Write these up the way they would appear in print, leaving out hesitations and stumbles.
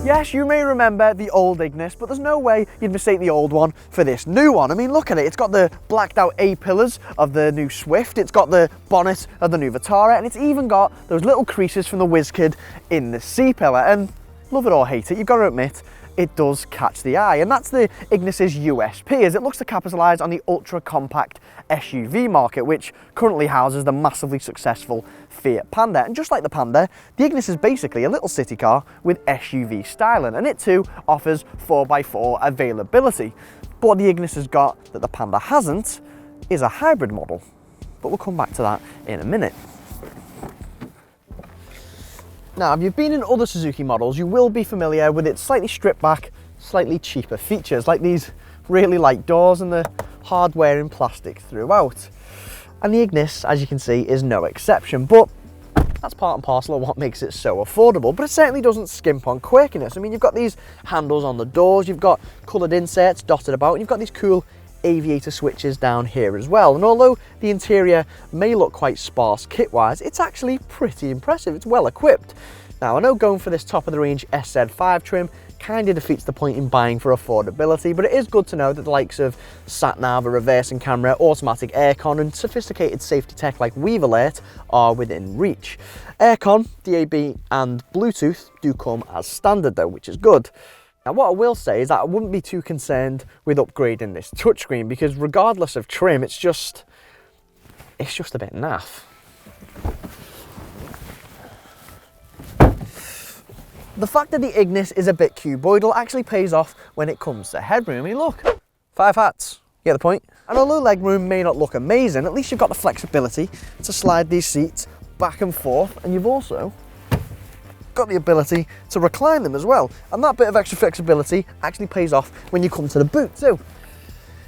Yes, you may remember the old Ignis, but there's no way you'd mistake the old one for this new one. I mean, look at it. It's got the blacked out A-pillars of the new Swift. It's got the bonnet of the new Vitara, and it's even got those little creases from the WizKid in the C-pillar. And love it or hate it, you've got to admit, it does catch the eye. And that's the Ignis's USP, as it looks to capitalise on the ultra-compact SUV market, which currently houses the massively successful Fiat Panda. And just like the Panda, the Ignis is basically a little city car with SUV styling, and it too offers 4x4 availability. But what the Ignis has got that the Panda hasn't is a hybrid model. But we'll come back to that in a minute. Now, if you've been in other Suzuki models, you will be familiar with its slightly stripped back, slightly cheaper features, like these really light doors and the hardware in plastic throughout. And the Ignis, as you can see, is no exception, but that's part and parcel of what makes it so affordable. But it certainly doesn't skimp on quirkiness. I mean, you've got these handles on the doors, you've got coloured inserts dotted about, and you've got these cool aviator switches down here as well. And although the interior may look quite sparse kit-wise, it's actually pretty impressive. It's well equipped. Now, I know going for this top of the range SZ5 trim kind of defeats the point in buying for affordability, but it is good to know that the likes of sat-nav, a reversing camera, automatic aircon and sophisticated safety tech like Weave Alert are within reach. Aircon, DAB and Bluetooth do come as standard though, which is good. Now, what I will say is that I wouldn't be too concerned with upgrading this touchscreen, because regardless of trim, it's just a bit naff. The fact that the Ignis is a bit cuboidal actually pays off when it comes to headroom. I mean, look, 5 hats, you get the point? And although legroom may not look amazing, at least you've got the flexibility to slide these seats back and forth, and you've also got the ability to recline them as well. And that bit of extra flexibility actually pays off when you come to the boot too.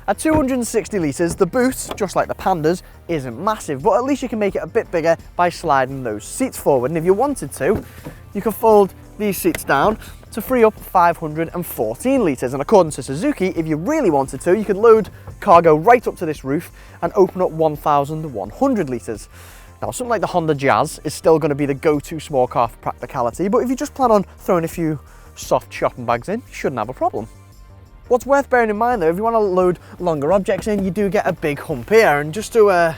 At 260 litres, the boot, just like the Pandas, isn't massive, but at least you can make it a bit bigger by sliding those seats forward. And if you wanted to, you can fold these seats down to free up 514 litres. And according to Suzuki, if you really wanted to, you could load cargo right up to this roof and open up 1,100 litres. Now, something like the Honda Jazz is still going to be the go-to small car for practicality, but if you just plan on throwing a few soft shopping bags in, you shouldn't have a problem. What's worth bearing in mind though, if you want to load longer objects in, you do get a big hump here. And just to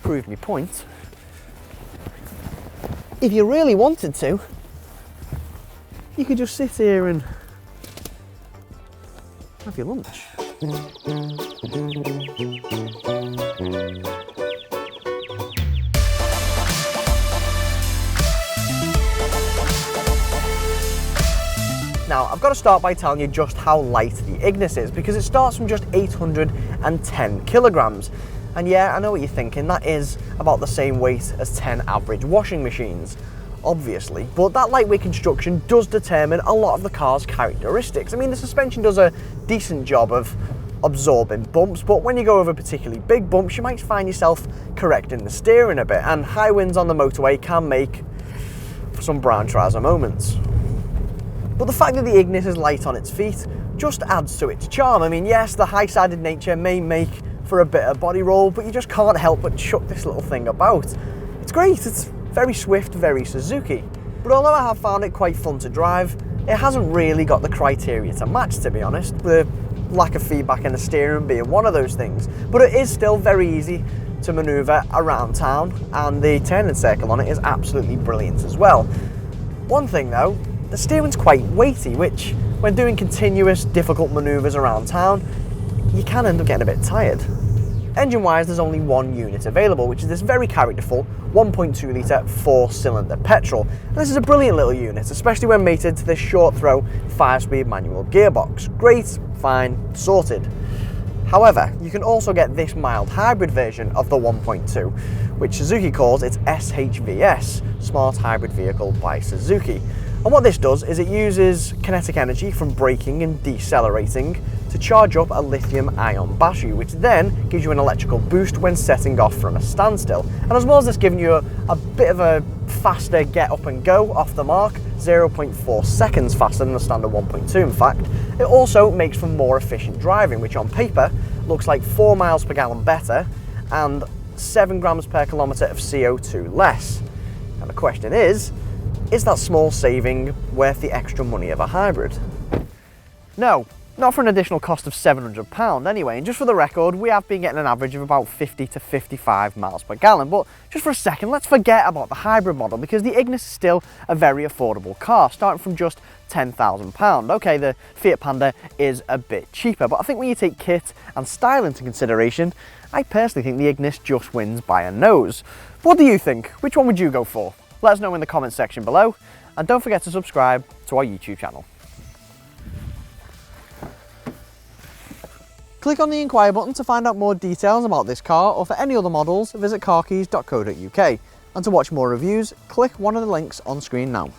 prove my point, if you really wanted to, you could just sit here and have your lunch. Now, I've got to start by telling you just how light the Ignis is, because it starts from just 810 kilograms. And yeah, I know what you're thinking, that is about the same weight as 10 average washing machines, obviously. But that lightweight construction does determine a lot of the car's characteristics. I mean, the suspension does a decent job of absorbing bumps, but when you go over particularly big bumps, you might find yourself correcting the steering a bit, and high winds on the motorway can make for some brown trouser moments. But the fact that the Ignis is light on its feet just adds to its charm. I mean, yes, the high-sided nature may make for a bit of body roll, but you just can't help but chuck this little thing about. It's great, it's very swift, very Suzuki. But although I have found it quite fun to drive, it hasn't really got the criteria to match, to be honest, the lack of feedback in the steering being one of those things. But it is still very easy to manoeuvre around town, and the turning circle on it is absolutely brilliant as well. One thing though, the steering's quite weighty, which, when doing continuous, difficult manoeuvres around town, you can end up getting a bit tired. Engine-wise, there's only one unit available, which is this very characterful 1.2 litre 4-cylinder petrol. And this is a brilliant little unit, especially when mated to this short-throw 5-speed manual gearbox. Great, fine, sorted. However, you can also get this mild hybrid version of the 1.2, which Suzuki calls its SHVS, Smart Hybrid Vehicle by Suzuki. And what this does is it uses kinetic energy from braking and decelerating to charge up a lithium-ion battery, which then gives you an electrical boost when setting off from a standstill. And as well as this giving you a bit of a faster get up and go off the mark, 0.4 seconds faster than the standard 1.2 in fact. It also makes for more efficient driving, which on paper looks like 4 miles per gallon better and 7 grams per kilometre of CO2 less. And the question is that small saving worth the extra money of a hybrid? No, not for an additional cost of £700 anyway, and just for the record, we have been getting an average of about 50 to 55 miles per gallon, but just for a second, let's forget about the hybrid model because the Ignis is still a very affordable car, starting from just £10,000. Okay, the Fiat Panda is a bit cheaper, but I think when you take kit and style into consideration, I personally think the Ignis just wins by a nose. What do you think? Which one would you go for? Let us know in the comments section below, and don't forget to subscribe to our YouTube channel. Click on the inquire button to find out more details about this car, or for any other models, visit carkeys.co.uk. And to watch more reviews, click one of the links on screen now.